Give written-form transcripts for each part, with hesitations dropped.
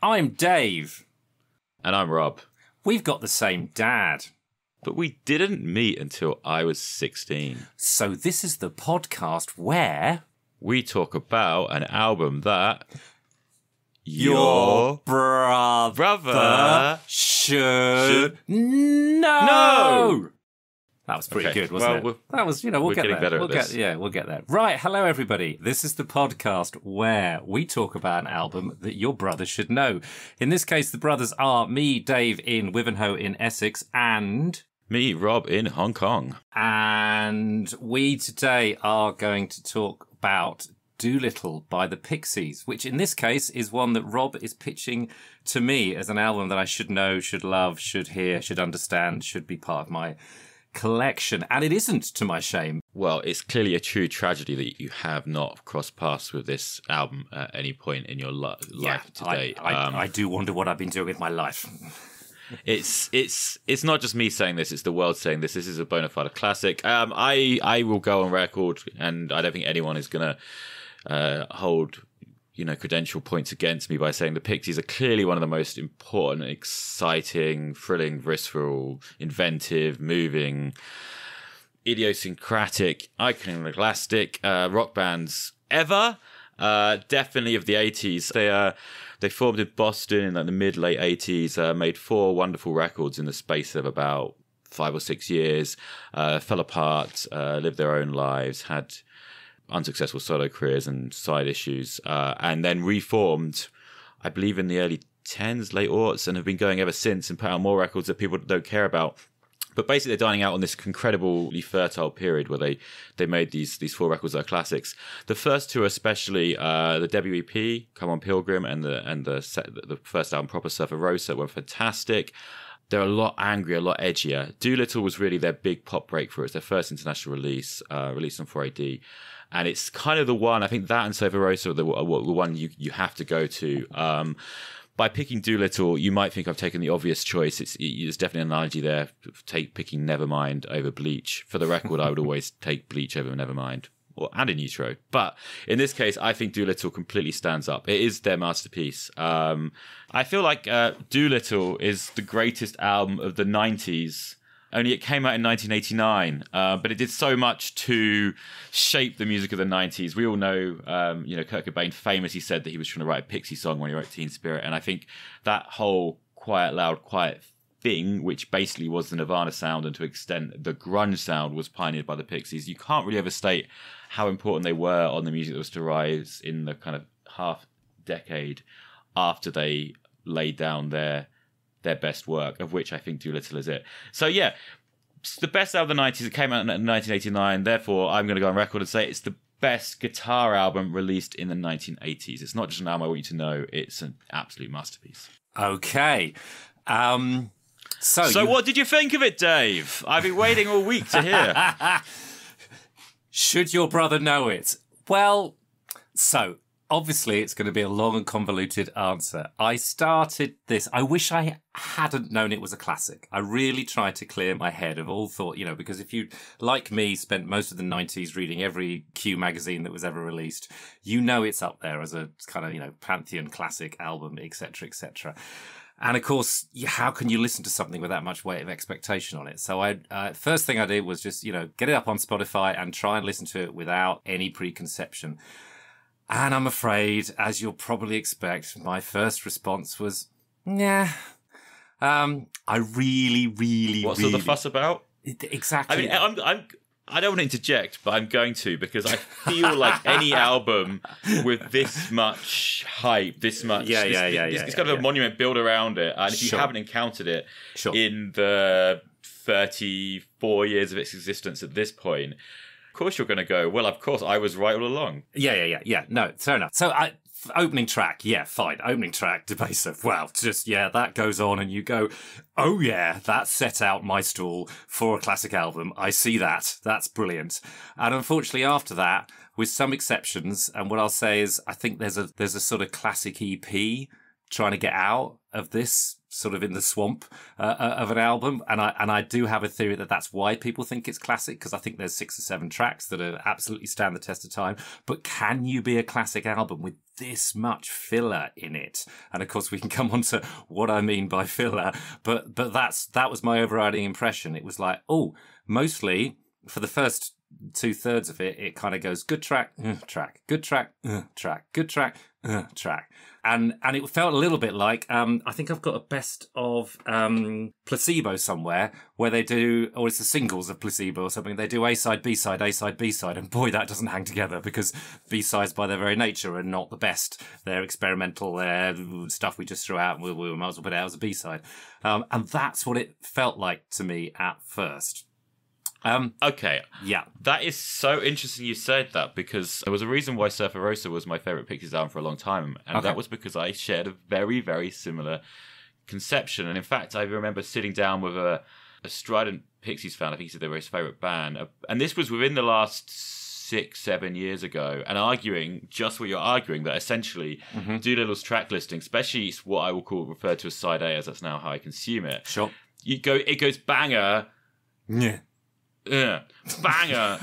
I'm Dave. And I'm Rob. We've got the same dad. But we didn't meet until I was 16. So this is the podcast where we talk about an album that your brother should know. That was pretty good, wasn't it? That was, we'll get there. Better at this. We'll get there. Right, hello everybody. This is the podcast where we talk about an album that your brother should know. In this case, the brothers are me, Dave, in Wivenhoe in Essex, and me, Rob, in Hong Kong. And we today are going to talk about Doolittle by the Pixies, which in this case is one that Rob is pitching to me as an album that I should know, should love, should hear, should understand, should be part of my collection. And it isn't, to my shame. Well, it's clearly a true tragedy that you have not crossed paths with this album at any point in your life to date. I do wonder what I've been doing with my life. It's not just me saying this, it's the world saying this. This is a bona fide classic. I will go on record, and I don't think anyone is going to hold credential points against me by saying the Pixies are clearly one of the most important, exciting, thrilling, visceral, inventive, moving, idiosyncratic, iconoclastic rock bands ever. Definitely of the 80s. They formed in Boston in the mid-late 80s, made 4 wonderful records in the space of about 5 or 6 years, fell apart, lived their own lives, had unsuccessful solo careers and side issues, and then reformed, I believe, in the early 10s, late aughts, and have been going ever since and put out more records that people don't care about. But basically, they're dining out on this incredibly fertile period where they made these 4 records that are classics. The first 2 especially, the debut EP, Come On Pilgrim, and the first album, Proper Surfer Rosa, were fantastic. They're a lot angrier, a lot edgier. Doolittle was really their big pop breakthrough. It's their first international release, released on 4AD. And it's kind of the one, I think that and Surfer Rosa are the one you have to go to. By picking Doolittle, you might think I've taken the obvious choice. There's definitely an analogy there. Picking Nevermind over Bleach. For the record, I would always take Bleach over Nevermind, and In Utero. But in this case, I think Doolittle completely stands up. It is their masterpiece. I feel like Doolittle is the greatest album of the 90s. Only it came out in 1989, but it did so much to shape the music of the 90s. We all know, Kurt Cobain famously said that he was trying to write a Pixie song when he wrote Teen Spirit. And I think that whole quiet, loud, quiet thing, which basically was the Nirvana sound and to extent the grunge sound, was pioneered by the Pixies. You can't really overstate how important they were on the music that was to rise in the kind of half decade after they laid down their best work, of which I think Doolittle is it. So yeah, it's the best album of the 90s. It came out in 1989. Therefore, I'm going to go on record and say it's the best guitar album released in the 1980s. It's not just an album I want you to know. It's an absolute masterpiece. Okay. So what did you think of it, Dave? I've been waiting all week to hear. Should your brother know it? Well, so obviously, it's going to be a long and convoluted answer. I started this. I wish I hadn't known it was a classic. I really tried to clear my head of all thought, because if you, like me, spent most of the 90s reading every Q magazine that was ever released, it's up there as a kind of, pantheon classic album, etc., etc. And of course, how can you listen to something with that much weight of expectation on it? So first thing I did was just, get it up on Spotify and try and listen to it without any preconception. And I'm afraid, as you'll probably expect, my first response was, nah. I really... What's all the fuss about? Exactly. I mean, I don't want to interject, but I'm going to, because I feel like any album with this much hype, this much... It's kind of a monument built around it. And if you haven't encountered it in the 34 years of its existence at this point, of course you're going to go, well, of course, I was right all along. Yeah. No, fair enough. So opening track, yeah, fine. Opening track, Divisive. Well, just, that goes on and you go, oh yeah, that set out my stall for a classic album. I see that. That's brilliant. And unfortunately after that, with some exceptions, and what I'll say is I think there's a sort of classic EP trying to get out of this sort of in the swamp of an album, and I do have a theory that that's why people think it's classic, because I think there's 6 or 7 tracks that are absolutely stand the test of time. But can you be a classic album with this much filler in it? And of course we can come on to what I mean by filler, but that was my overriding impression. It was like, oh, mostly for the first 2/3 of it, it kind of goes good track, track, good track, track, good track, track. And it felt a little bit like, I think I've got a best of Placebo somewhere where they do, or it's the singles of Placebo or something, they do A-side, B-side, A-side, B-side, and boy, that doesn't hang together, because B-sides by their very nature are not the best. They're experimental, they're stuff we just threw out and we might as well put it out as a B-side. And that's what it felt like to me at first. Okay. Yeah. That is so interesting you said that, because there was a reason why Surfer Rosa was my favourite Pixies album for a long time. And that was because I shared a very, very similar conception. And in fact, I remember sitting down with a strident Pixies fan. I think he said they were his favourite band. And this was within the last 6-7 years ago, and arguing just what you're arguing, that essentially Doolittle's track listing, especially what I will refer to as side A, as that's now how I consume it. Sure. It goes banger. Yeah. Banger,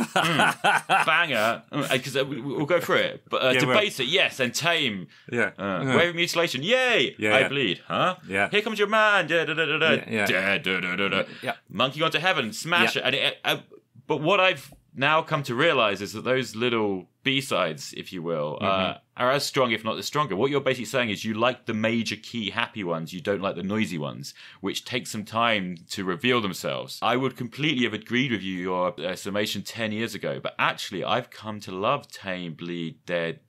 banger, because we'll go through it. But debase it, yes, and tame. Yeah. Wave of mutilation, yay! I bleed, huh? Yeah. Here comes your man. Da da da da da. Yeah. Da da da da. Yeah. Monkey gone to heaven, smash it. And but what I've now come to realize is that those little B-sides, if you will, are as strong, if not the stronger. What you're basically saying is you like the major key happy ones, you don't like the noisy ones, which take some time to reveal themselves. I would completely have agreed with you, your summation 10 years ago, but actually I've come to love Tame, Bleed, Dead,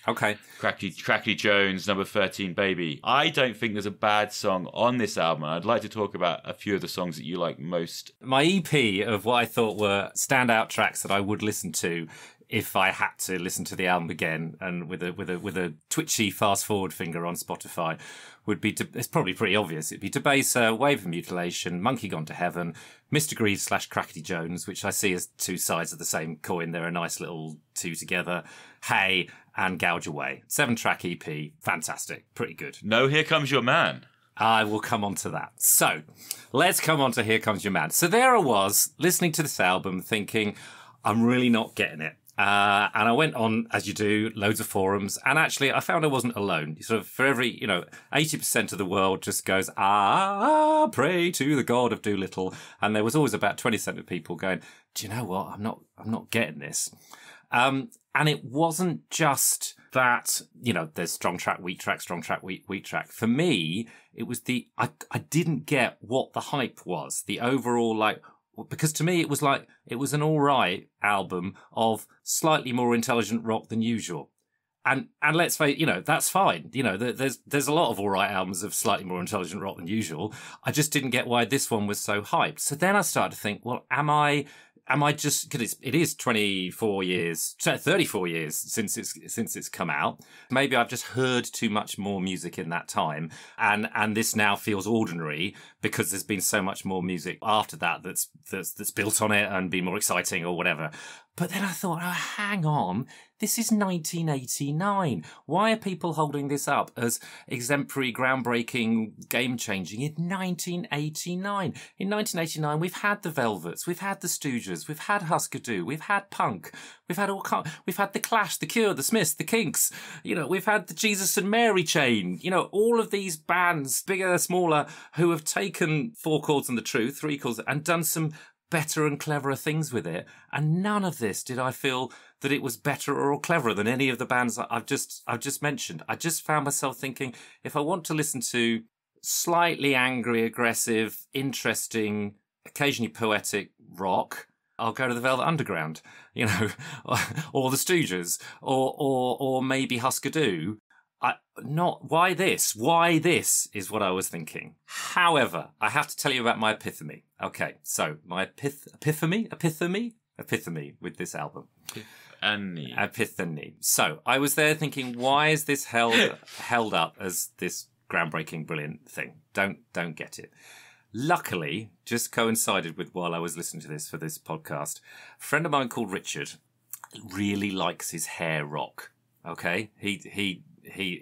Okay. Crackly Jones, number 13, Baby. I don't think there's a bad song on this album. I'd like to talk about a few of the songs that you like most. My EP of what I thought were standout tracks that I would listen to if I had to listen to the album again, and with a twitchy fast forward finger on Spotify, would be it's probably pretty obvious. It'd be Debaser, Wave of Mutilation, Monkey Gone to Heaven, Mr. Greed / Crackety Jones, which I see as two sides of the same coin. They're a nice little two together. Hey, and Gouge Away. 7-track EP, fantastic, pretty good. No, Here Comes Your Man. I will come on to that. So, let's come on to Here Comes Your Man. So there I was, listening to this album, thinking, I'm really not getting it. And I went on, as you do, loads of forums, and actually I found I wasn't alone. Sort of for every, 80% of the world just goes, pray to the God of Doolittle. And there was always about 20% of people going, do you know what? I'm not getting this. And it wasn't just that, there's strong track, weak track, strong track, weak track. For me, it was I didn't get what the hype was, the overall, because to me it was an all right album of slightly more intelligent rock than usual. And let's face, that's fine. There's a lot of all right albums of slightly more intelligent rock than usual. I just didn't get why this one was so hyped. So then I started to think, well, am I just, because it is 34 years since it's come out. Maybe I've just heard too much more music in that time, and this now feels ordinary because there's been so much more music after that that's built on it and been more exciting or whatever. But then I thought, oh, hang on, this is 1989. Why are people holding this up as exemplary, groundbreaking, game-changing in 1989? In 1989, we've had the Velvets, we've had the Stooges, we've had Husker Du, we've had punk, we've had the Clash, the Cure, the Smiths, the Kinks. We've had the Jesus and Mary chain. All of these bands, bigger, smaller, who have taken 4 chords and the truth, 3 chords, and done some better and cleverer things with it, and none of this did I feel that it was better or cleverer than any of the bands I've just mentioned. I just found myself thinking, if I want to listen to slightly angry, aggressive, interesting, occasionally poetic rock, I'll go to the Velvet Underground, or the Stooges, or maybe Husker Du. Why this? Why this is what I was thinking. However, I have to tell you about my epiphany. Okay, so my epiphany with this album. Epiphany. So I was there thinking, why is this held up as this groundbreaking, brilliant thing? Don't get it. Luckily, just coincided with while I was listening to this for this podcast, a friend of mine called Richard really likes his hair rock. Okay, he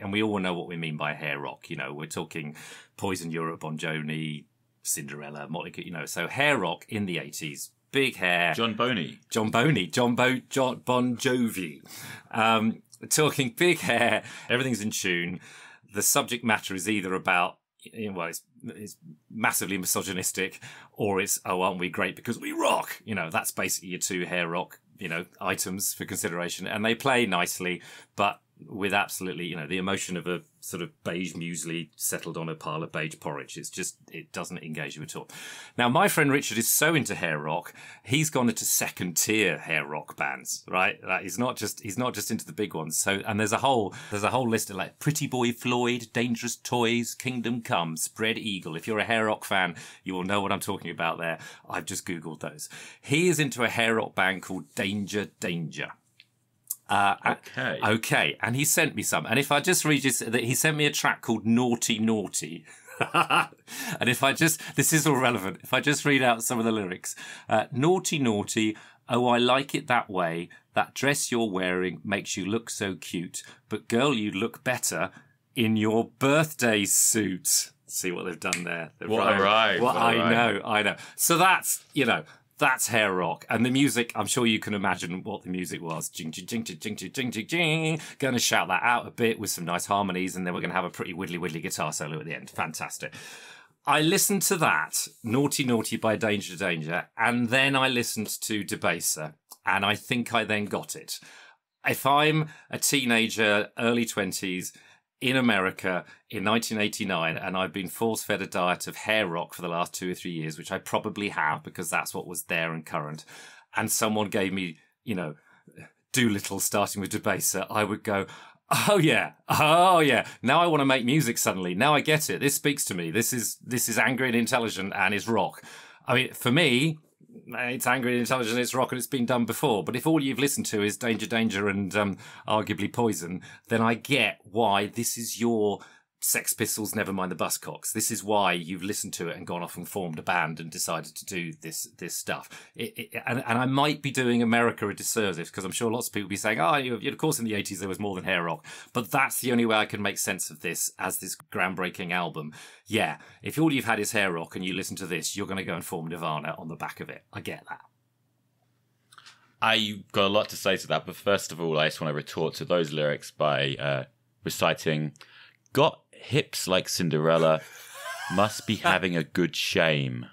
and we all know what we mean by hair rock. We're talking Poison Europe, Bon Jovi, Cinderella, Motley Crue, so hair rock in the 80s. Big hair. John Bon Jovi. Talking big hair, everything's in tune. The subject matter is either about, it's massively misogynistic, or it's, oh, aren't we great because we rock? That's basically your two hair rock, items for consideration. And they play nicely, but with absolutely, the emotion of a sort of beige muesli settled on a pile of beige porridge. It doesn't engage you at all. Now, my friend Richard is so into hair rock, he's gone into second tier hair rock bands, right? He's not just into the big ones. So, and there's a whole list of like Pretty Boy Floyd, Dangerous Toys, Kingdom Come, Spread Eagle. If you're a hair rock fan, you will know what I'm talking about there. I've just Googled those. He is into a hair rock band called Danger Danger. Okay. And he sent me some. And if I just read he sent me a track called Naughty Naughty. And this is all relevant. If I just read out some of the lyrics. Naughty Naughty, oh, I like it that way. That dress you're wearing makes you look so cute. But girl, you'd look better in your birthday suit. See what they've done there. I know. So that's, that's hair rock. And the music, I'm sure you can imagine what the music was. Jing, jing, jing, jing, jing, jing, jing, jing. Going to shout that out a bit with some nice harmonies, and then we're going to have a pretty widdly guitar solo at the end. Fantastic. I listened to that, Naughty Naughty by Danger Danger, and then I listened to Debaser, and I think I then got it. If I'm a teenager, early 20s, in America in 1989, and I've been force-fed a diet of hair rock for the last 2 or 3 years, which I probably have because that's what was there and current, and someone gave me, Doolittle starting with Debaser, I would go, oh yeah, now I want to make music suddenly. Now I get it. This speaks to me. This is angry and intelligent and is rock. I mean, for me, it's angry and intelligent, it's rock, and it's been done before. But if all you've listened to is Danger Danger and arguably Poison, then I get why this is your Sex Pistols, never mind the Buzzcocks. This is why you've listened to it and gone off and formed a band and decided to do this stuff. And I might be doing America a disservice because I'm sure lots of people will be saying, of course in the 80s there was more than hair rock. But that's the only way I can make sense of this as this groundbreaking album. Yeah, if all you've had is hair rock and you listen to this, you're going to go and form Nirvana on the back of it. I get that. I got a lot to say to that, but first of all, I just want to retort to those lyrics by reciting, got hips like Cinderella, must be having a good shame.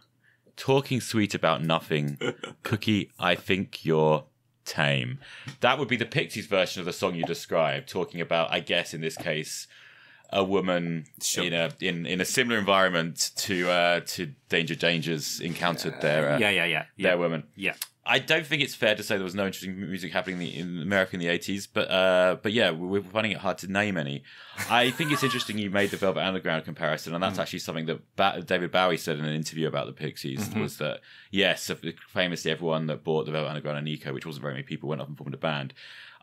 Talking sweet about nothing. Cookie, I think you're tame. That would be the Pixies version of the song you described, talking about, I guess in this case, a woman in a similar environment to Danger Danger's encountered their woman. Yeah. I don't think it's fair to say there was no interesting music happening in America in the 80s, but yeah, we're finding it hard to name any. I think it's interesting you made the Velvet Underground comparison, and that's actually something that David Bowie said in an interview about the Pixies, was that, yes, famously everyone that bought the Velvet Underground and Nico, which wasn't very many people, went off and formed a band.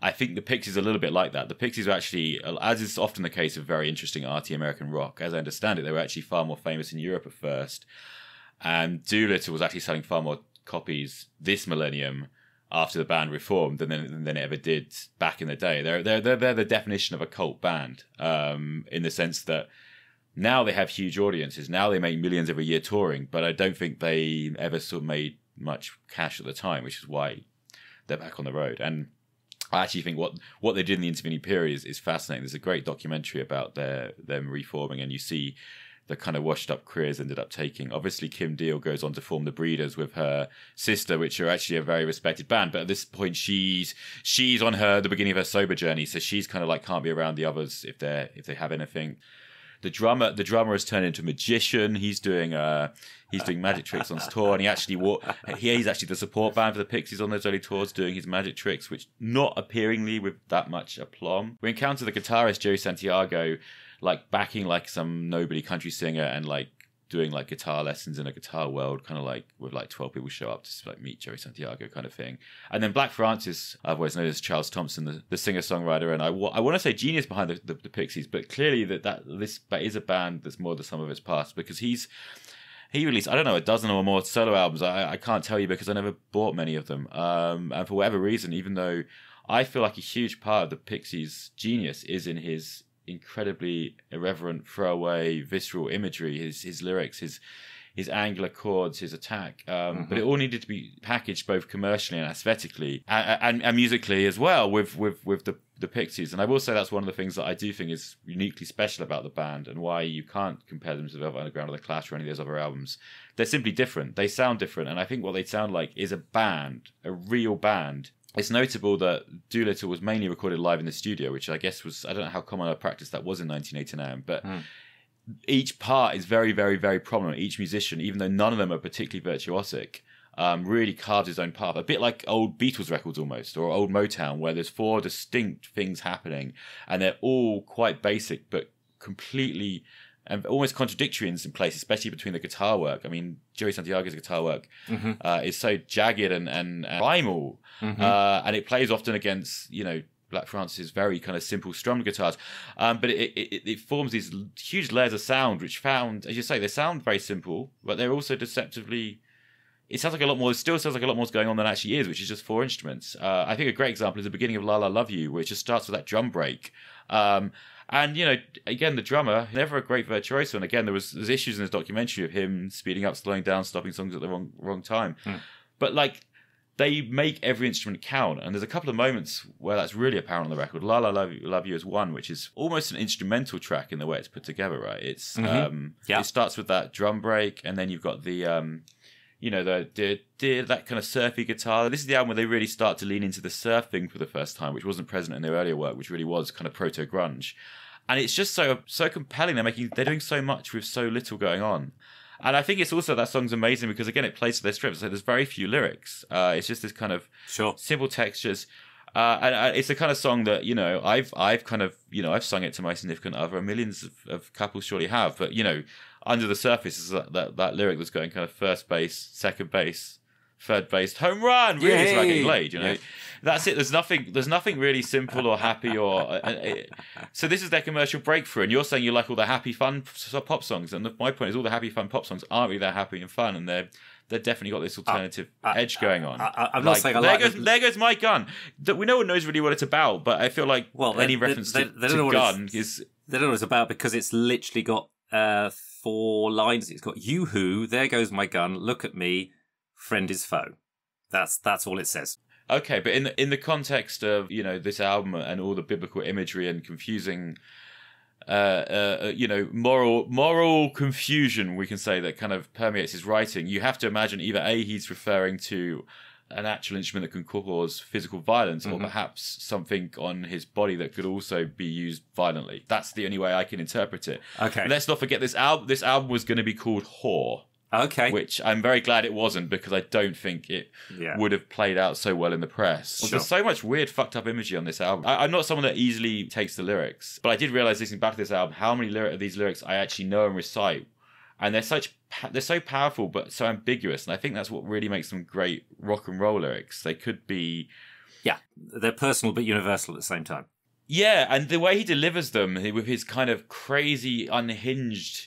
I think the Pixies are a little bit like that. The Pixies are actually, as is often the case of very interesting arty American rock, as I understand it, they were actually far more famous in Europe at first, and Doolittle was actually selling far more copies this millennium after the band reformed than it ever did back in the day. They're the definition of a cult band, in the sense that now they have huge audiences. Now they make millions every year touring, but I don't think they ever sort of made much cash at the time, which is why they're back on the road. And I actually think what they did in the intervening period is fascinating. There's a great documentary about them reforming, and you see the kind of washed up careers ended up taking. Obviously, Kim Deal goes on to form the Breeders with her sister, which are actually a very respected band. But at this point, she's on the beginning of her sober journey, so she's kind of like can't be around the others if they have anything. The drummer has turned into a magician. He's doing magic tricks on his tour, and he's actually the support band for the Pixies on those early tours, doing his magic tricks, which not appearingly with that much aplomb. We encounter the guitarist Joey Santiago, like backing like some nobody country singer and like doing like guitar lessons in a guitar world, kind of like with like 12 people show up to like meet Joey Santiago kind of thing. And then Black Francis, otherwise known as Charles Thompson, the singer-songwriter, and I want to say genius behind the Pixies, but clearly that is a band that's more the sum of its parts, because he released, I don't know, a dozen or more solo albums. I can't tell you because I never bought many of them. And for whatever reason, even though I feel like a huge part of the Pixies' genius is in his incredibly irreverent, throwaway, visceral imagery, his lyrics, his angular chords, his attack. But it all needed to be packaged both commercially and aesthetically and musically as well with the Pixies. And I will say that's one of the things that I do think is uniquely special about the band and why you can't compare them to the Velvet Underground or the Clash or any of those other albums. They're simply different. They sound different. And I think what they sound like is a band, a real band. It's notable that Doolittle was mainly recorded live in the studio, which I guess was, I don't know how common a practice that was in 1989, but each part is very, very, very prominent. Each musician, even though none of them are particularly virtuosic, really carves his own path. A bit like old Beatles records almost, or old Motown, where there's 4 distinct things happening, and they're all quite basic, but completely and almost contradictory in some places, especially between the guitar work. I mean, Joey Santiago's guitar work is so jagged and primal, and it plays often against, Black Francis's very kind of simple strummed guitars, but it forms these huge layers of sound, which found, as you say, they sound very simple, but they're also deceptively. It sounds like a lot more. It still sounds like a lot more is going on than actually is, which is just 4 instruments. I think a great example is the beginning of "La La Love You," which just starts with that drum break. And again, the drummer, never a great virtuoso. And again, there's issues in this documentary of him speeding up, slowing down, stopping songs at the wrong time. But they make every instrument count, and there's a couple of moments where that's really apparent on the record. "La La Love You" is one, which is almost an instrumental track in the way it's put together. Right? It's it starts with that drum break, and then you've got the that kind of surfy guitar. This is the album where they really start to lean into the surf thing for the first time, which wasn't present in their earlier work, which really was kind of proto grunge. And it's just so compelling. They're doing so much with so little going on. And I think it's also, that song's amazing because again it plays to their strengths. So there's very few lyrics. It's just this kind of simple textures. And it's the kind of song that, I've kind of, I've sung it to my significant other, and millions of couples surely have, but under the surface is that lyric that's going kind of first base, second base, third base, home run. Really, it's about getting laid. Yeah. That's it. There's nothing really simple or happy or. So this is their commercial breakthrough, and you're saying you like all the happy, fun pop songs, and my point is all the happy, fun pop songs aren't really that happy and fun, and they've definitely got this alternative edge going on. I'm not saying there goes my gun. No one knows really what it's about, but I feel like any reference to gun is. They don't know what it's about because it's literally got 4 lines. It's got "Yoo-hoo, there goes my gun, look at me, friend is foe." That's all it says. Okay, but in the context of this album and all the biblical imagery and confusing, moral confusion, we can say, that kind of permeates his writing, you have to imagine either he's referring to an actual instrument that can cause physical violence, or perhaps something on his body that could also be used violently. That's the only way I can interpret it. Okay, let's not forget this album was going to be called Whore. Okay. Which I'm very glad it wasn't, because I don't think it would have played out so well in the press. Well, there's so much weird, fucked up imagery on this album. I'm not someone that easily takes the lyrics, but I did realise listening back to this album how many of these lyrics I actually know and recite. And they're so powerful, but so ambiguous. And I think that's what really makes them great rock and roll lyrics. They could be... Yeah, they're personal but universal at the same time. Yeah, and the way he delivers them with his kind of crazy, unhinged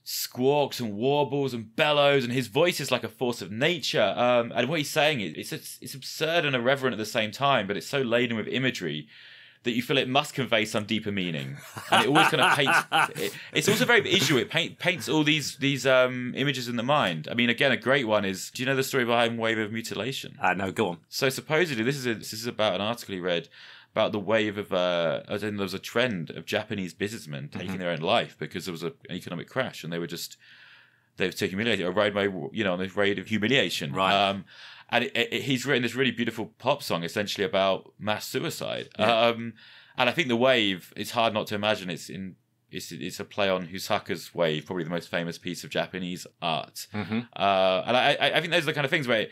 squawks and warbles and bellows, and his voice is like a force of nature. And what he's saying is it's absurd and irreverent at the same time, but it's so laden with imagery that you feel it must convey some deeper meaning. And it always kind of paints... It's also very visual. It paints all these images in the mind. I mean, again, a great one is... Do you know the story behind Wave of Mutilation? No, go on. So supposedly, this is about an article he read about the wave of... as in, there was a trend of Japanese businessmen taking their own life because there was an economic crash, and they were taking humiliated, on this raid of humiliation. Right. And he's written this really beautiful pop song essentially about mass suicide. Yeah. And I think the wave, it's hard not to imagine it's a play on Husaka's Wave, probably the most famous piece of Japanese art. Mm-hmm. And I think those are the kind of things where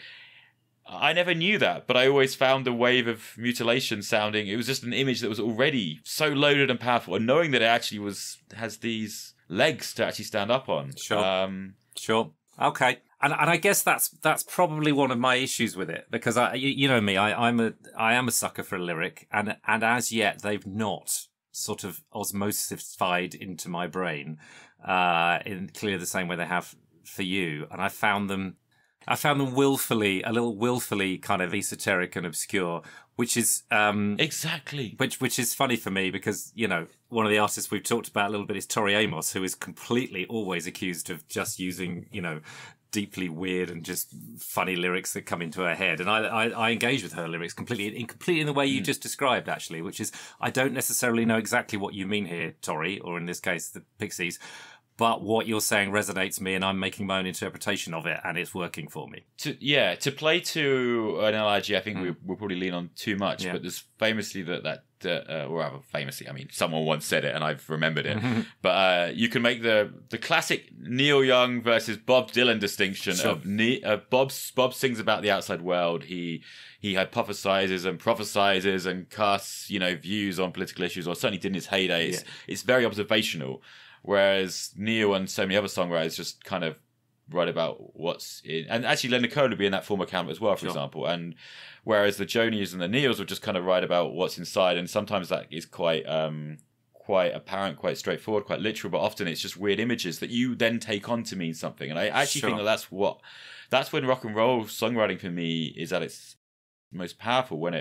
I never knew that, but I always found the Wave of Mutilation sounding, it was just an image that was already so loaded and powerful, and knowing that it actually has these legs to actually stand up on. Sure. Sure. Okay. And I guess that's probably one of my issues with it, because you know me, I am a sucker for a lyric, and as yet they've not sort of osmosified into my brain in clearly the same way they have for you, and I found them I found them a little willfully kind of esoteric and obscure, which is exactly which is funny for me because, you know, one of the artists we've talked about a little bit is Tori Amos, who is completely always accused of just using, you know, deeply weird and just funny lyrics that come into her head. And I engage with her lyrics completely in the way you just described, actually, which is, I don't necessarily know exactly what you mean here, Tori, or in this case, the Pixies, but what you're saying resonates me and I'm making my own interpretation of it and it's working for me. To play to an analogy, I think we'll probably lean on too much, but there's famously or rather famously, I mean, someone once said it and I've remembered it, but you can make the classic Neil Young versus Bob Dylan distinction of Bob sings about the outside world. He hypothesizes and prophesizes and casts, you know, views on political issues, or certainly did in his heyday. It's very observational. Whereas Neil and so many other songwriters just kind of write about what's in, and actually Leonard Cohen would be in that former camp as well, for example. And whereas the Jonies and the Neils would just kind of write about what's inside, and sometimes that is quite apparent, quite straightforward, quite literal, but often it's just weird images that you then take on to mean something. And I actually think that's when rock and roll songwriting for me is at its most powerful, when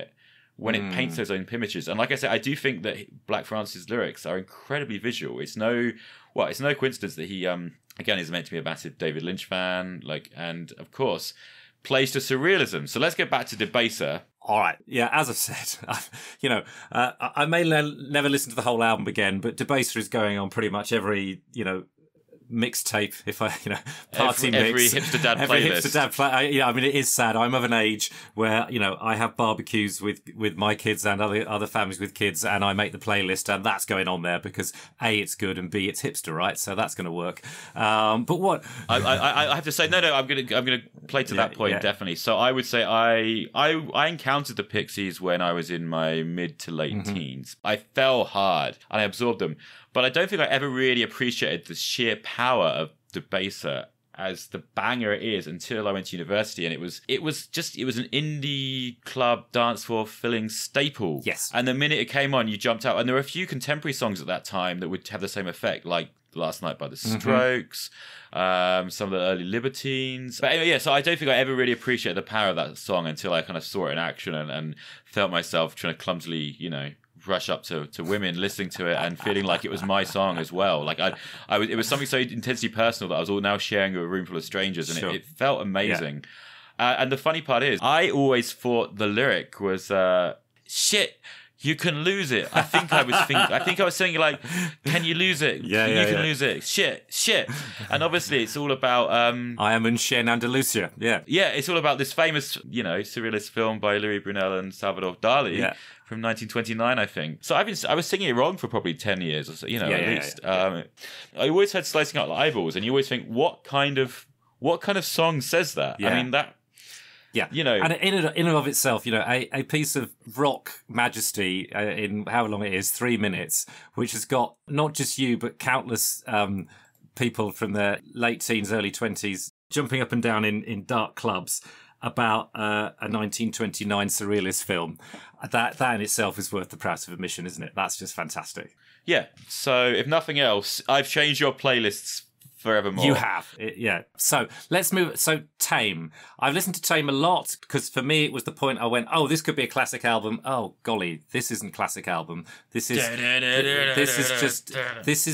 it paints those own images. And like I said, I do think that Black Francis' lyrics are incredibly visual. It's no coincidence that he again is meant to be a massive David Lynch fan, and of course plays to surrealism. So let's get back to Debaser. All right. Yeah, as I've said, you know, I may never listen to the whole album again, but Debaser is going on pretty much every, you know, mixtape, if I, you know, party mix. Every hipster dad playlist. Yeah, I mean, it is sad. I'm of an age where, you know, I have barbecues with my kids and other families with kids, and I make the playlist, and that's going on there because A, it's good, and B, it's hipster, right? So that's going to work. But what I have to say, no, I'm gonna play to that point, definitely. So I would say I encountered the Pixies when I was in my mid to late teens. I fell hard and I absorbed them. But I don't think I ever really appreciated the sheer power of Debaser as the banger it is until I went to university, and it was an indie club dance floor filling staple. Yes. And the minute it came on, you jumped out. And there were a few contemporary songs at that time that would have the same effect, like Last Night by the Strokes, some of the early Libertines. But anyway, so I don't think I ever really appreciated the power of that song until I kind of saw it in action and felt myself trying to clumsily, you know, rush up to women listening to it and feeling like it was my song as well. Like it was something so intensely personal that I was all now sharing with a room full of strangers, and it felt amazing. And the funny part is, I always thought the lyric was shit, you can lose it. I think I was thinking like, can you lose it? You can lose it. Shit. And obviously it's all about I am un chien Andalusia. Yeah, it's all about this famous, you know, surrealist film by Louis Brunel and Salvador Dali from 1929, I think. So I was singing it wrong for probably 10 years or so, you know, at least. I always had Slicing Out Eyeballs, and you always think, what kind of song says that? I mean, that. Yeah, you know, and in and of itself, you know, a piece of rock majesty in however long it is, 3 minutes, which has got not just you but countless people from their late teens, early 20s jumping up and down in dark clubs about a 1929 surrealist film. That in itself is worth the price of admission, isn't it? That's just fantastic. Yeah. So if nothing else, I've changed your playlists forevermore. You have. So let's move. So Tame. I've listened to Tame a lot because for me it was the point I went, oh, this could be a classic album. Oh, golly, this isn't classic album. This is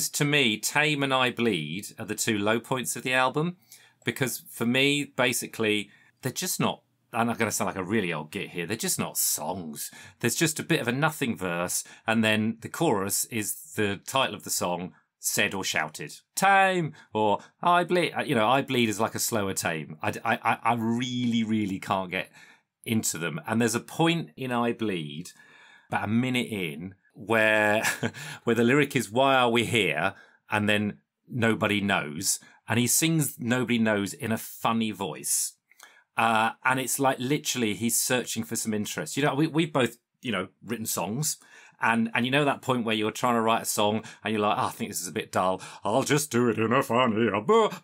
to me, Tame and I Bleed are the two low points of the album, because for me, basically, they're just not, I'm not going to sound like a really old git here, they're just not songs. There's just a bit of a nothing verse, and then the chorus is the title of the song, said or shouted. Tame, or I Bleed. You know, I Bleed is like a slower Tame. I really, really can't get into them. And there's a point in I Bleed, about a minute in, where the lyric is, why are we here? And then nobody knows. And he sings Nobody Knows in a funny voice. And it's like literally he's searching for some interest. You know, we've both, you know, written songs. And you know that point where you're trying to write a song and you're like, I think this is a bit dull. I'll just do it in a funny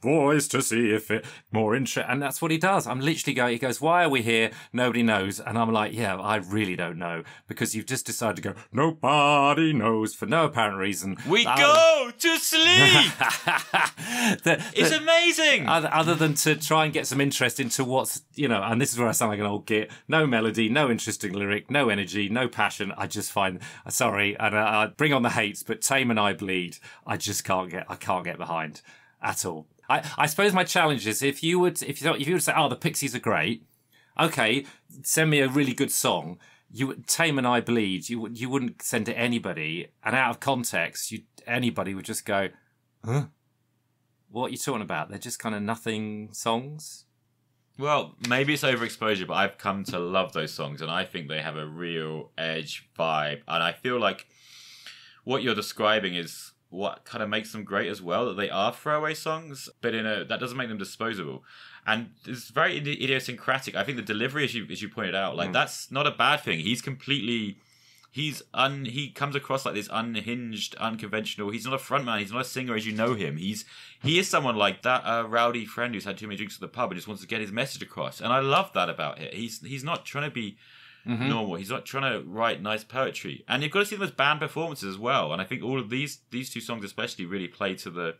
voice to see if it more interest. And that's what he does. I'm literally going, he goes, why are we here? Nobody knows. And I'm like, yeah, I really don't know, because you've just decided to go, nobody knows, for no apparent reason. We go to sleep. It's amazing. Other than to try and get some interest into what's, and this is where I sound like an old git, no melody, no interesting lyric, no energy, no passion. I just find, sorry, and I bring on the hates, but Tame and I Bleed, I can't get behind at all. I suppose my challenge is if you would say, oh, the Pixies are great, okay, send me a really good song. Tame and I Bleed, you wouldn't send to anybody, and out of context, anybody would just go, huh? What are you talking about? They're just kind of nothing songs. Well, maybe it's overexposure, but I've come to love those songs, and I think they have a real edge vibe, and I feel like what you're describing is what kind of makes them great as well, that they are throwaway songs, but that doesn't make them disposable. And it's very idiosyncratic. I think the delivery, as you pointed out, like that's not a bad thing. He comes across like this unhinged, unconventional. He's not a frontman. He's not a singer as you know him. He is someone like that rowdy friend who's had too many drinks at the pub and just wants to get his message across. And I love that about it. He's not trying to be normal. He's not trying to write nice poetry. And you've got to see them as band performances as well. And I think all of these two songs especially really play to that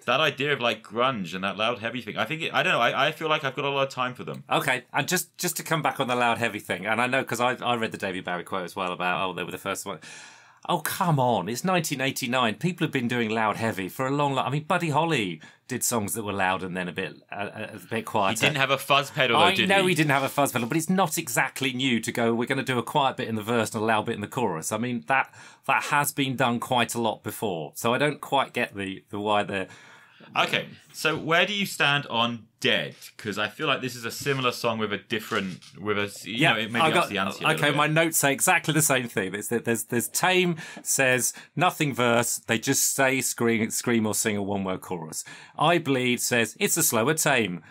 idea of like grunge and that loud heavy thing. I don't know. I feel like I've got a lot of time for them. Okay, and just to come back on the loud heavy thing, and I know because I read the David Bowie quote as well about they were the first one. Oh, come on. It's 1989. People have been doing loud heavy for a long... I mean, Buddy Holly did songs that were loud and then a bit quieter. He didn't have a fuzz pedal, though, did he? I know he didn't have a fuzz pedal, but it's not exactly new to go, we're going to do a quiet bit in the verse and a loud bit in the chorus. I mean, that has been done quite a lot before. So I don't quite get the why they're... Okay, so where do you stand on Dead? Because I feel like this is a similar song with it maybe ups the ante a little bit. My notes say exactly the same thing. There's Tame says nothing verse, they just say scream or sing a one-word chorus. I Bleed says it's a slower Tame.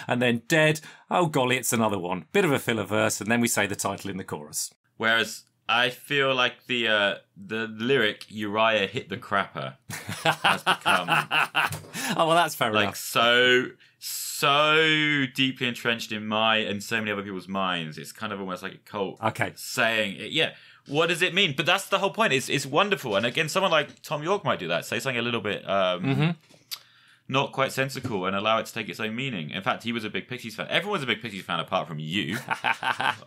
And then Dead, oh golly, it's another one. Bit of a filler verse, and then we say the title in the chorus. Whereas I feel like the lyric Uriah hit the crapper has become oh well, that's fair enough. So deeply entrenched in my and so many other people's minds. It's kind of almost like a cult saying it. Yeah, what does it mean? But that's the whole point. It's wonderful. And again, someone like Tom York might do that. Say something a little bit not quite sensical and allow it to take its own meaning. In fact, he was a big Pixies fan. Everyone's a big Pixies fan apart from you.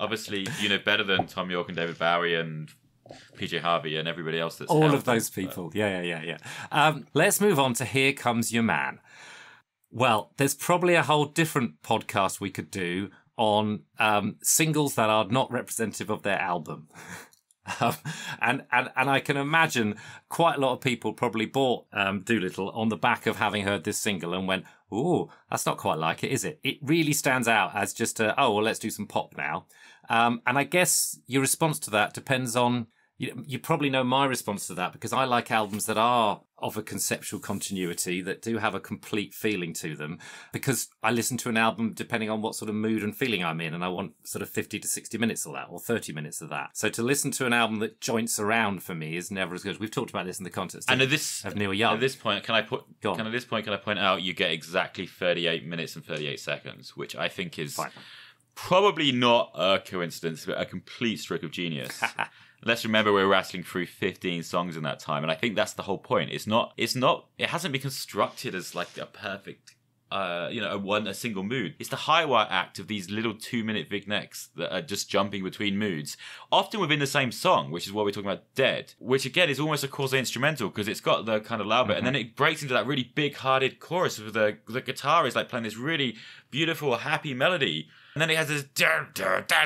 Obviously, you know better than Tom York and David Bowie and PJ Harvey and everybody else that's all of those people. Yeah. Let's move on to Here Comes Your Man. Well, there's probably a whole different podcast we could do on singles that are not representative of their album. And I can imagine quite a lot of people probably bought Doolittle on the back of having heard this single and went, ooh, that's not quite like it, is it? It really stands out as just let's do some pop now. And I guess your response to that depends on, you probably know my response to that, because I like albums that are of a conceptual continuity, that do have a complete feeling to them, because I listen to an album depending on what sort of mood and feeling I'm in, and I want sort of 50 to 60 minutes of that, or 30 minutes of that. So to listen to an album that joints around for me is never as good. We've talked about this in the context of Neil Young. At this point, can I point out you get exactly 38 minutes and 38 seconds, which I think is probably not a coincidence, but a complete stroke of genius. Let's remember we're rattling through 15 songs in that time, and I think that's the whole point. It hasn't been constructed as like a perfect, a single mood. It's the high wire act of these little 2-minute vignettes that are just jumping between moods, often within the same song, which is what we're talking about, Dead, which again is almost a quasi instrumental because it's got the kind of loud bit, and then it breaks into that really big-hearted chorus with the guitar is like playing this really beautiful, happy melody. And then it has this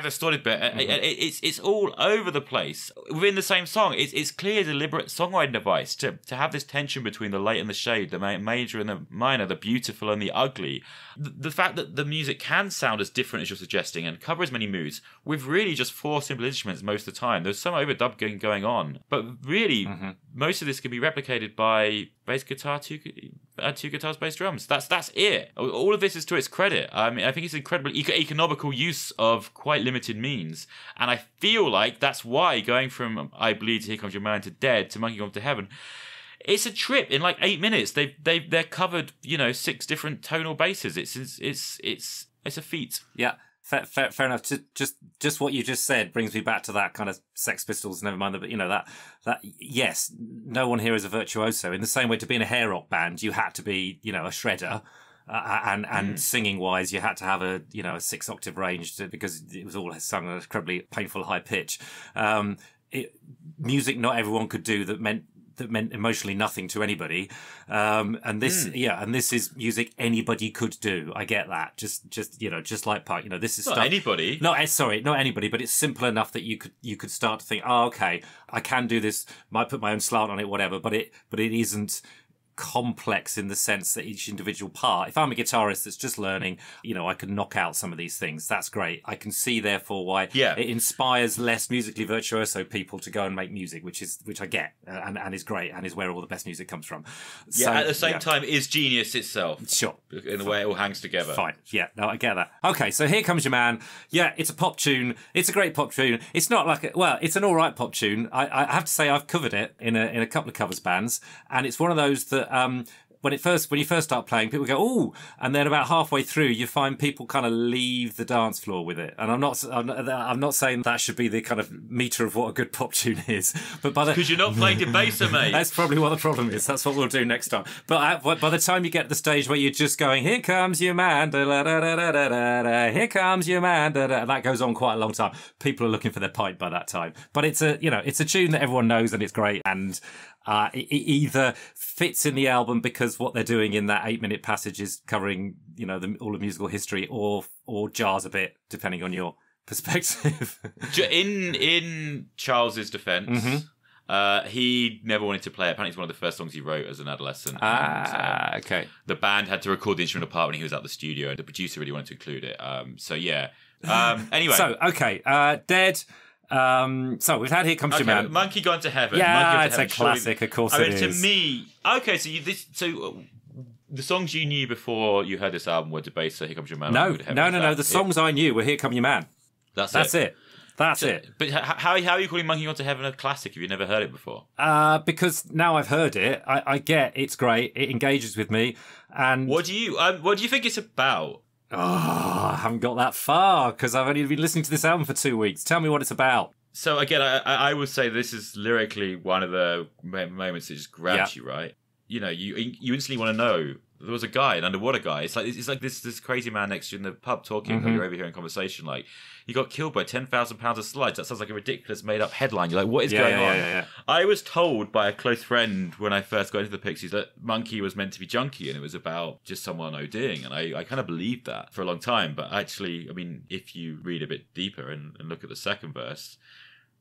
distorted bit. It's all over the place within the same song. It's clear, deliberate songwriting device to have this tension between the light and the shade, the major and the minor, the beautiful and the ugly. The fact that the music can sound as different as you're suggesting and cover as many moods with really just 4 simple instruments most of the time. There's some overdubbing going on, but really most of this can be replicated by bass guitar, two guitars, bass drums. That's it. All of this is to its credit. I mean, I think it's incredibly economical use of quite limited means, and I feel like that's why going from I Bleed to Here Comes Your Man to Dead to Monkey Gone to Heaven, it's a trip in like 8 minutes. They're covered 6 different tonal bases. It's a feat. Yeah. Fair enough. Just what you just said brings me back to that kind of Sex Pistols. Never mind that yes, no one here is a virtuoso. In the same way, to be in a hair rock band, you had to be a shredder. And singing wise, you had to have a 6-octave range because it was all sung at a incredibly painful high pitch. Music not everyone could do that meant emotionally nothing to anybody. And this is music anybody could do. I get that. Just like Pike, this is not stuff. Anybody. Not anybody, but it's simple enough that you could start to think, oh, okay, I can do this. Might put my own slant on it, whatever. But it isn't complex in the sense that each individual part, if I'm a guitarist that's just learning, I can knock out some of these things. That's great. I can see therefore why it inspires less musically virtuoso people to go and make music, which I get and is great and is where all the best music comes from. So, at the same time is genius itself. Sure. In the way it all hangs together. Fine. Yeah, no, I get that. Okay, so Here Comes Your Man. Yeah, it's a pop tune. It's a great pop tune. It's not like it's an all right pop tune. I have to say I've covered it in a couple of covers bands, and it's one of those that when you first start playing, people go, "Ooh," and then about halfway through, you find people kind of leave the dance floor with it. And I'm not saying that should be the kind of meter of what a good pop tune is, but because you're not playing Debaser, mate. That's probably what the problem is. That's what we'll do next time. But by the time you get to the stage where you're just going, "Here comes your man," "Here comes your man," and that goes on quite a long time. People are looking for their pipe by that time. But it's a tune that everyone knows and it's great, and it either fits in the album because what they're doing in that 8-minute passage is covering, all of musical history, or jars a bit, depending on your perspective. In Charles's defense, he never wanted to play it. Apparently, it's one of the first songs he wrote as an adolescent. Okay. The band had to record the instrumental part when he was at the studio, and the producer really wanted to include it. Anyway. So, okay. Dead. So we've had Here Comes Your Man. Monkey Gone to Heaven. Yeah, it's a classic, of course it is. To me, okay, so the songs you knew before you heard this album were Debaser, Here Comes Your Man. No. The songs I knew were Here Come Your Man. That's it. That's it. But how are you calling Monkey Gone to Heaven a classic if you've never heard it before? Because now I've heard it, I get it's great. It engages with me. And what do you think it's about? Oh, I haven't got that far because I've only been listening to this album for 2 weeks. Tell me what it's about. So again, I would say this is lyrically one of the moments that just grabs you, right? You instantly want to know. There was a guy, an underwater guy. It's like this crazy man next to you in the pub talking. Like you're overhearing conversation. Like, he got killed by 10,000 pounds of slides. That sounds like a ridiculous made up headline. You're like, what is going on? Yeah. I was told by a close friend when I first got into the Pixies that Monkey was meant to be junky and it was about just someone ODing. And I kind of believed that for a long time. But actually, I mean, if you read a bit deeper and look at the second verse,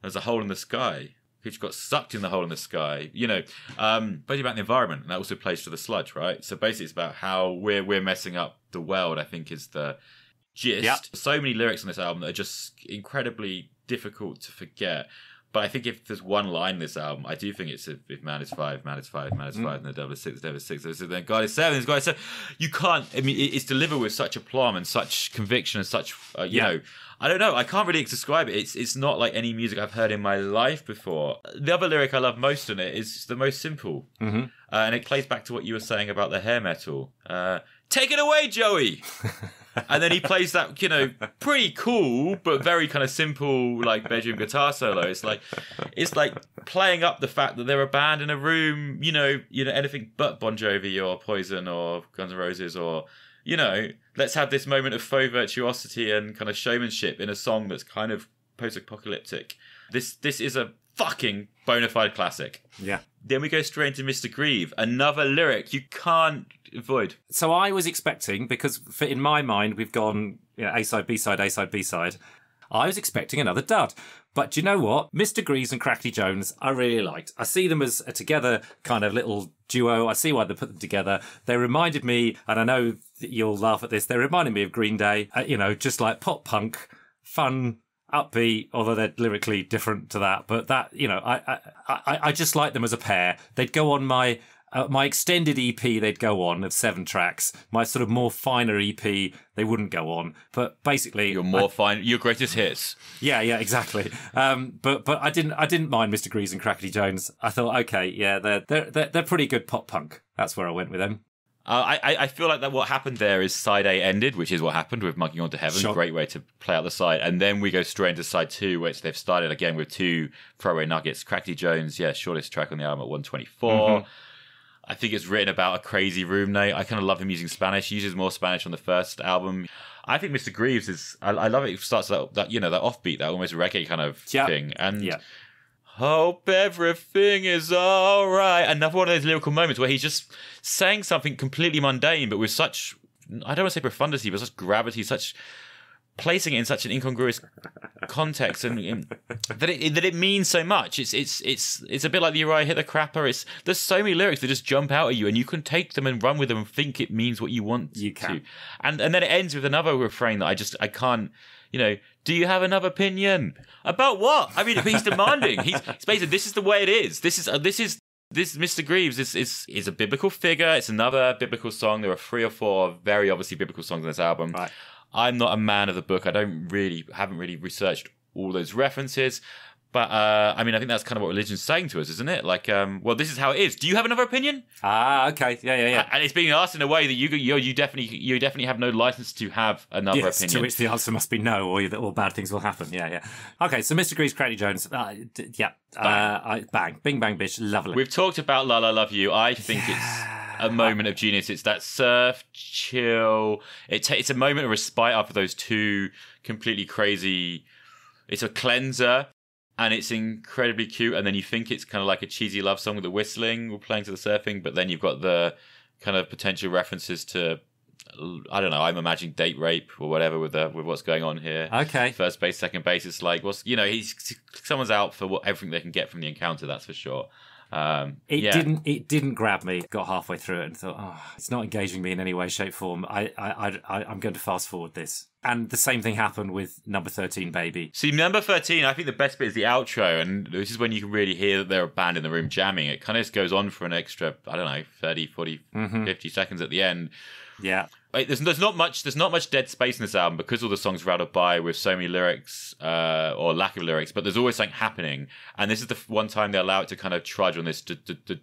there's a hole in the sky. Which got sucked in the hole in the sky, basically about the environment, and that also plays to the sludge, right? So basically, it's about how we're messing up the world. I think is the gist. Yep. So many lyrics on this album that are just incredibly difficult to forget. But I think if there's one line in this album, I do think it's if man is 5, man is 5, man is 5, and the devil is 6, the devil is 6, then God is 7, God is 7. You can't. I mean, it's delivered with such aplomb and such conviction and such, I don't know. I can't really describe it. It's not like any music I've heard in my life before. The other lyric I love most in it is the most simple. And it plays back to what you were saying about the hair metal. Take it away, Joey! And then he plays that, pretty cool, but very kind of simple, like, bedroom guitar solo. It's like playing up the fact that they're a band in a room, anything but Bon Jovi or Poison or Guns N' Roses or... let's have this moment of faux virtuosity and kind of showmanship in a song that's kind of post-apocalyptic. This is a fucking bona fide classic. Yeah. Then we go straight into Mr. Grieve, another lyric you can't avoid. So I was expecting, because in my mind we've gone A-side, B-side, A-side, B-side. I was expecting another dud. But do you know what? Mr. Greaves and Crackly Jones, I really liked. I see them as a together kind of little duo. I see why they put them together. They reminded me, and I know that you'll laugh at this, they reminded me of Green Day, just like pop punk, fun, upbeat, although they're lyrically different to that. But that, I just like them as a pair. They'd go on my extended EP, they'd go on of 7 tracks. My sort of more finer EP, they wouldn't go on. But basically, your greatest hits. Yeah, exactly. But I didn't mind Mr. Greaves and Crackly Jones. I thought, okay, yeah, they're pretty good pop punk. That's where I went with them. I feel like that what happened there is side A ended, which is what happened with Monkey On to Heaven. Sure. Great way to play out the side. And then we go straight into side 2, which they've started again with 2 throwaway nuggets. Crackety Jones, shortest track on the album at 124. I think it's written about a crazy roommate. I kind of love him using Spanish. He uses more Spanish on the first album. I think Mr. Greaves is... I love it. It starts that that offbeat, that almost reggae kind of thing. And hope everything is all right. Another one of those lyrical moments where he's just saying something completely mundane, but with such... I don't want to say profundity, but such gravity, such... placing it in such an incongruous context, and that it means so much. It's a bit like the Uriah Hit the Crapper. There's so many lyrics that just jump out at you, and you can take them and run with them and think it means what you want to. And then it ends with another refrain that I can't. Do you have another opinion about what? I mean, he's demanding. He's basically, this is the way it is. This Mr. Greaves is a biblical figure. It's another biblical song. There are 3 or 4 very obviously biblical songs on this album. Right. I'm not a man of the book. I haven't really researched all those references. But, I mean, I think that's kind of what religion's saying to us, isn't it? Like, well, this is how it is. Do you have another opinion? Okay. Yeah. And it's being asked in a way that you definitely have no license to have another opinion. To which the answer must be no, or bad things will happen. Yeah. Okay, so Mr. Greaves, Crackety Jones. Bang. Bang. Bing, bang, bish. Lovely. We've talked about La La Love You. I think it's a moment of genius. It's that surf, chill. It's a moment of respite after those 2 completely crazy... It's a cleanser. And it's incredibly cute, and then you think it's kind of like a cheesy love song with the whistling or playing to the surfing, but then you've got the kind of potential references to, I don't know, I'm imagining date rape or whatever with what's going on here. Okay. First base, second base, it's like, someone's out for everything they can get from the encounter, that's for sure. It didn't grab me. Got halfway through it and thought, it's not engaging me in any way, shape, form. I'm going to fast forward this. And the same thing happened with number 13, Baby. See, number 13, I think the best bit is the outro, and this is when you can really hear that they're a band in the room jamming. It kind of just goes on for an extra, 30, 40, 50 seconds at the end. Yeah. There's not much dead space in this album because all the songs rattled by with so many lyrics or lack of lyrics, but there's always something happening, and this is the one time they allow it to kind of trudge on this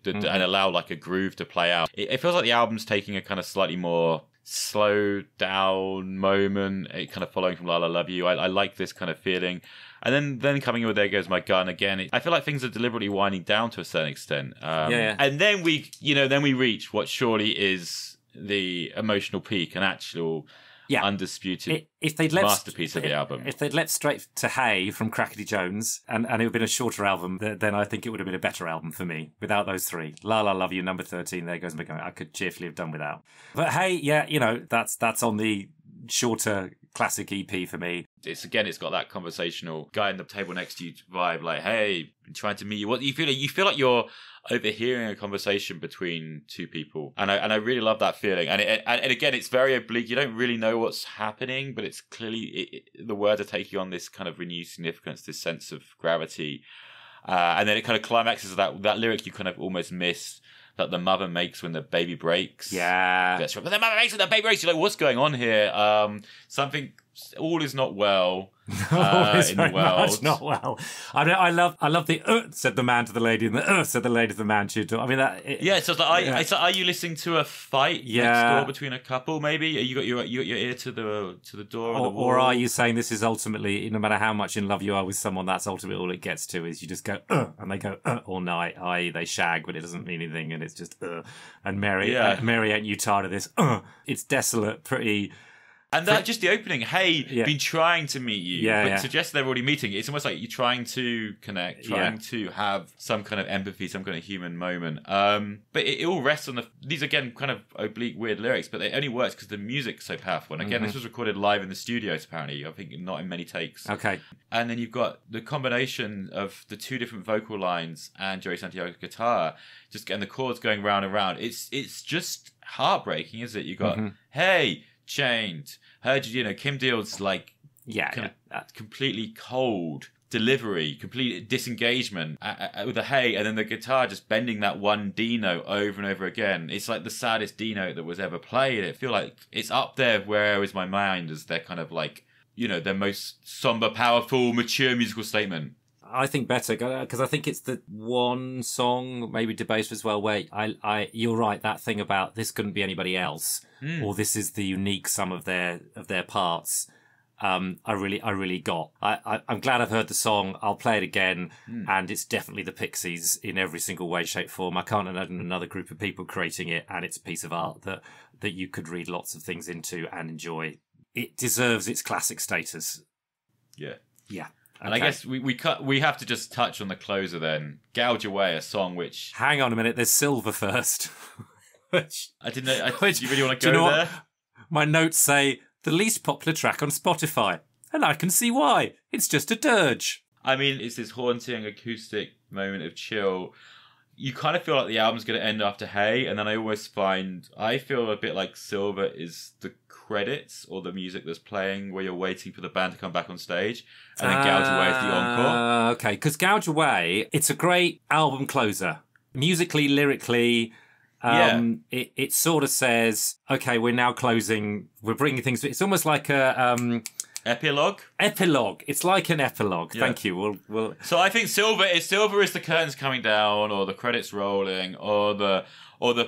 and allow like a groove to play out. It feels like the album's taking a kind of slightly more slow down moment, it kind of following from La La Love You. I like this kind of feeling. And then coming in with There Goes My Gun again, I feel like things are deliberately winding down to a certain extent. And then we reach what surely is the emotional peak, an actual undisputed masterpiece of the album. If they'd leapt straight to Hey from Crackety Jones and it would have been a shorter album, then I think it would have been a better album for me without those 3. La La Love You, number 13, There Goes My Gun. I could cheerfully have done without. But Hey, that's on the shorter classic EP for me. It's got that conversational guy in the table next to you vibe, like, hey, been trying to meet you. What do you feel like? You feel like you're overhearing a conversation between 2 people, and I really love that feeling. And again, it's very oblique. You don't really know what's happening, but it's clearly the words are taking on this kind of renewed significance, this sense of gravity, and then it kind of climaxes that lyric you kind of almost miss, that the mother makes when the baby breaks. Yeah. That's right. But the mother makes when the baby breaks. You're like, what's going on here? All is not well in the world. Not well. I mean, I love the said the man to the lady, and the said the lady to the man. I mean, So it's like, are you listening to a fight next door between a couple? Maybe you got your ear to the door, or are you saying this is ultimately, no matter how much in love you are with someone, that's ultimately all it gets to is you just go and they go all night. I.e., they shag, but it doesn't mean anything, and it's just and Mary, ain't you tired of this? It's desolate, pretty. And that just the opening, hey, been trying to meet you, but suggests they're already meeting. It's almost like you're trying to connect, trying to have some kind of empathy, some kind of human moment. But it all rests on these, again, kind of oblique, weird lyrics, but it only works because the music's so powerful. And again, this was recorded live in the studios, apparently. I think not in many takes. Okay. And then you've got the combination of the 2 different vocal lines and Joey Santiago's guitar, just getting the chords going round and round. It's just heartbreaking, is it? You got, hey, chained. Heard Kim Deal's like completely cold delivery, complete disengagement with the hey, and then the guitar just bending that one D note over and over again. It's like the saddest D note that was ever played. I feel like it's up there. Where is my mind? As their kind of like their most somber, powerful, mature musical statement. I think better because I think it's the one song, maybe Debased as well, where you're right, that thing about this couldn't be anybody else, or this is the unique sum of their parts. I really got. I'm glad I've heard the song. I'll play it again, and it's definitely the Pixies in every single way, shape, form. I can't imagine another group of people creating it, and it's a piece of art that you could read lots of things into and enjoy. It deserves its classic status. Yeah. Yeah. And Okay. I guess we have to just touch on the closer then. Gouge Away, a song which... Hang on a minute, there's Silver first. Which, I didn't know... do you really want to do go you know there? what? My notes say, the least popular track on Spotify. And I can see why. It's just a dirge. I mean, it's this haunting acoustic moment of chill. You kind of feel like the album's going to end after Hey, and then I feel a bit like Silver is the credits or the music that's playing where you're waiting for the band to come back on stage, and then Gouge Away is the encore. Okay, because Gouge Away, it's a great album closer. Musically, lyrically, it sort of says, okay, we're now closing, we're bringing things, it's almost like a... Epilogue? Epilogue. It's like an epilogue. Yeah. Thank you. We'll... So I think Silver is the curtains coming down, or the credits rolling, or the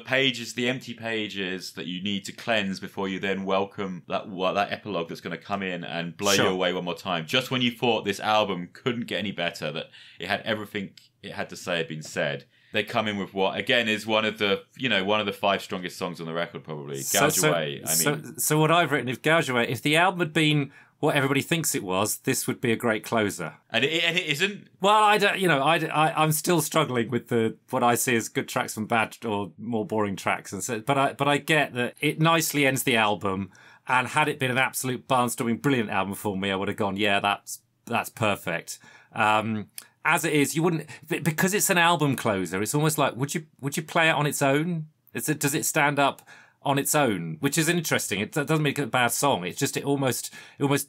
pages, the empty pages that you need to cleanse before you then welcome that epilogue that's going to come in and blow you away one more time. Just when you thought this album couldn't get any better, that it had everything it had to say had been said, they come in with what again is one of the 5 strongest songs on the record, probably. Gouge Away. So what I've written, if Gouge Away, if the album had been what everybody thinks it was, this would be a great closer. And it isn't. Well, I'm still struggling with what I see as good tracks from bad or more boring tracks, and so, but I get that it nicely ends the album. And had it been an absolute barnstorming, brilliant album for me, I would have gone, yeah, that's perfect. As it is, you wouldn't, because it's an album closer. It's almost like, would you play it on its own? Does it stand up on its own, which is interesting. It doesn't make it a bad song. It's just it almost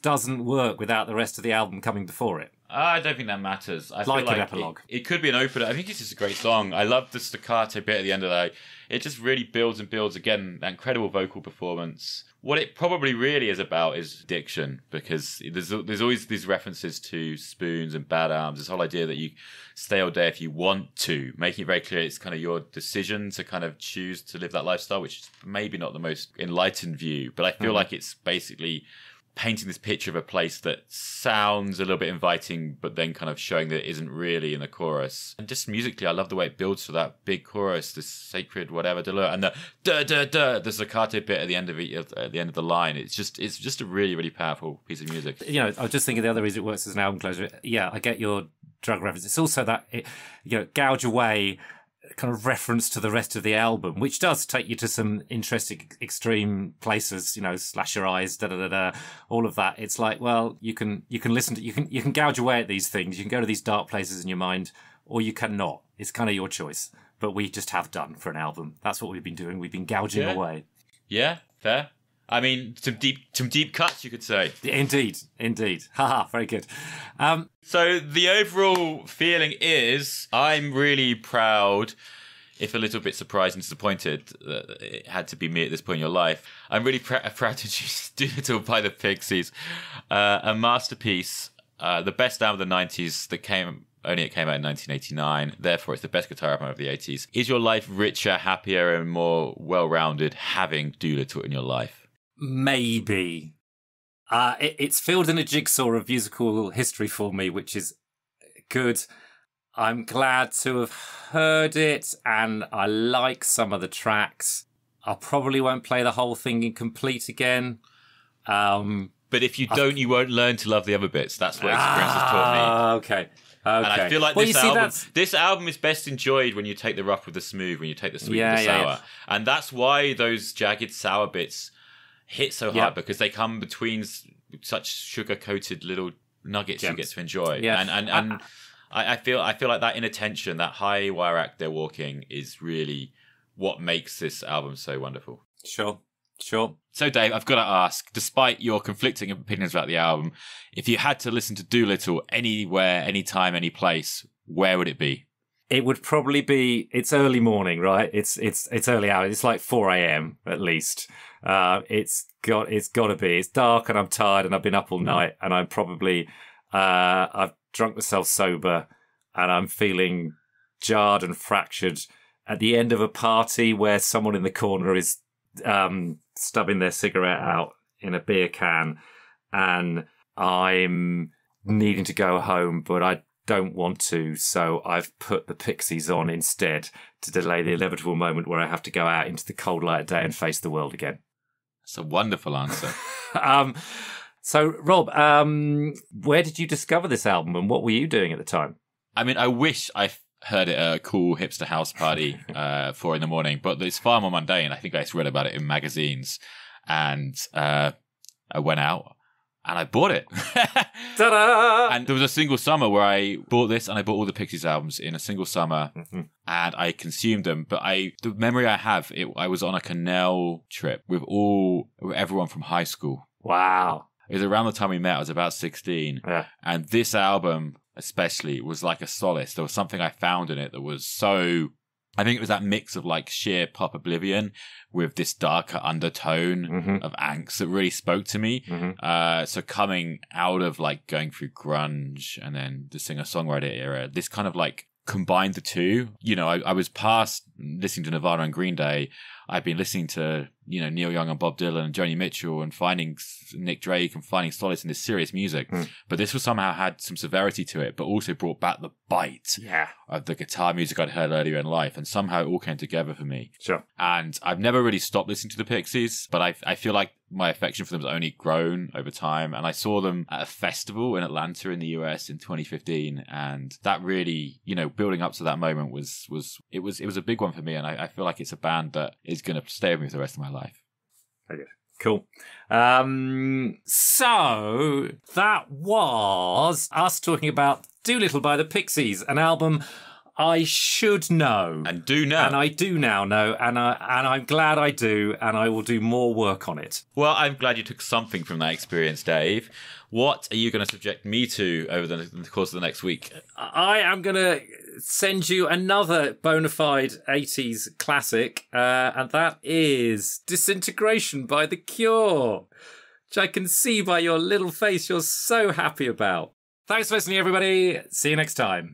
doesn't work without the rest of the album coming before it. I don't think that matters. I like feel like an epilogue. It could be an opener. I think it's just a great song. I love the staccato bit at the end of that. It just really builds and builds. Again, that incredible vocal performance. What it probably really is about is addiction, because there's always these references to spoons and bad arms. This whole idea that you stay all day if you want to, making it very clear it's kind of your decision to kind of choose to live that lifestyle, which is maybe not the most enlightened view, but I feel like it's basically painting this picture of a place that sounds a little bit inviting, but then kind of showing that it isn't really in the chorus. And just musically, I love the way it builds to that big chorus, this sacred whatever, and the the staccato bit at the end of the line. It's just a really, really powerful piece of music. I was just thinking the other reason it works as an album closer. Yeah, I get your drug reference. It's also that Gouge Away kind of reference to the rest of the album, which does take you to some interesting extreme places, slash your eyes, all of that. It's like, well, you can listen to, you can gouge away at these things, you can go to these dark places in your mind, or you cannot. It's kind of your choice, but we just have done for an album. That's what we've been doing. We've been gouging away. Yeah, fair. I mean, some deep cuts, you could say. Indeed. Haha, very good. So the overall feeling is, I'm really proud, if a little bit surprised and disappointed that it had to be me at this point in your life. I'm really proud to choose Doolittle by the Pixies, a masterpiece, the best album of the 90s that came out in 1989. Therefore, it's the best guitar album of the 80s. Is your life richer, happier, and more well-rounded having Doolittle in your life? Maybe. It's filled in a jigsaw of musical history for me, which is good. I'm glad to have heard it, and I like some of the tracks. I probably won't play the whole thing incomplete again. But if you don't, you won't learn to love the other bits. That's what experience has taught me. Okay. And I feel like this album is best enjoyed when you take the rough with the smooth, when you take the sweet with the sour. Yeah. And that's why those jagged sour bits hit so hard, because they come between such sugar-coated little nuggets you get to enjoy. Yeah. And I feel like that inattention, that high wire act they're walking, is really what makes this album so wonderful. Sure. So, Dave, I've got to ask, despite your conflicting opinions about the album, if you had to listen to Doolittle anywhere, anytime, any place, where would it be? It would probably be, it's early morning, right? It's early hours. It's like 4 a.m. at least. It's got to be. It's dark and I'm tired and I've been up all night, and I'm probably I've drunk myself sober and I'm feeling jarred and fractured at the end of a party where someone in the corner is stubbing their cigarette out in a beer can, and I'm needing to go home, but I don't want to, so I've put the Pixies on instead to delay the inevitable moment where I have to go out into the cold light of day and face the world again. That's a wonderful answer. So, Rob, where did you discover this album and what were you doing at the time? I mean, I wish I heard it at a cool hipster house party 4 a.m, but it's far more mundane. I think I just read about it in magazines, and I went out and I bought it. Ta-da! And there was a single summer where I bought this, and I bought all the Pixies albums in a single summer, and I consumed them. But the memory I have, I was on a canal trip with everyone from high school. Wow. It was around the time we met. I was about 16. Yeah. And this album, especially, was like a solace. There was something I found in it that was so... I think it was that mix of like sheer pop oblivion with this darker undertone of angst that really spoke to me. So coming out of like going through grunge and then the singer-songwriter era, this kind of like combined the two. You know, I was past listening to Nirvana and Green Day. I've been listening to, you know, Neil Young and Bob Dylan and Joni Mitchell and finding Nick Drake and finding solace in this serious music. But this was somehow had some severity to it, but also brought back the bite of the guitar music I'd heard earlier in life. And somehow it all came together for me. Sure. And I've never really stopped listening to the Pixies, but I feel like my affection for them has only grown over time. And I saw them at a festival in Atlanta in the US in 2015. And that really, you know, building up to that moment was a big one for me. And I feel like it's a band that is going to stay with me for the rest of my life. Very good. Cool. So that was us talking about Doolittle by the Pixies, an album I should know. And do know. And I do now know, and I'm glad I do, and I will do more work on it. Well, I'm glad you took something from that experience, Dave. What are you going to subject me to over the course of the next week? I am going to send you another bona fide 80s classic, and that is Disintegration by The Cure, which I can see by your little face you're so happy about. Thanks for listening, everybody. See you next time.